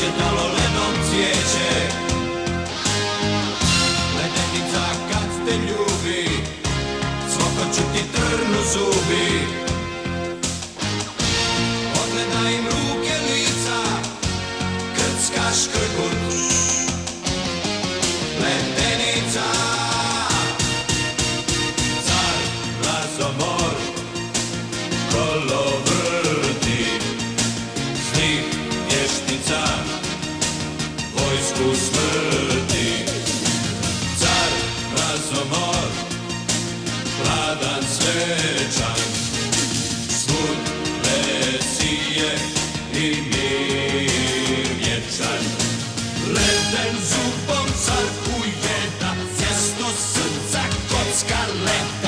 rasvjetalo ledom cvijeće. Ledenica kad te ljubi, svako ću ti trnu zubi. Odgledaj im ruke, lica, krckaš krgut. Ledenica, car razomor, kolo vrti, zlih vještica, vojsku smrti. Car razomor, hladan svečan, svud vesije i mir vječan. Leden zubom carkuje da svjesno srca kocka leta.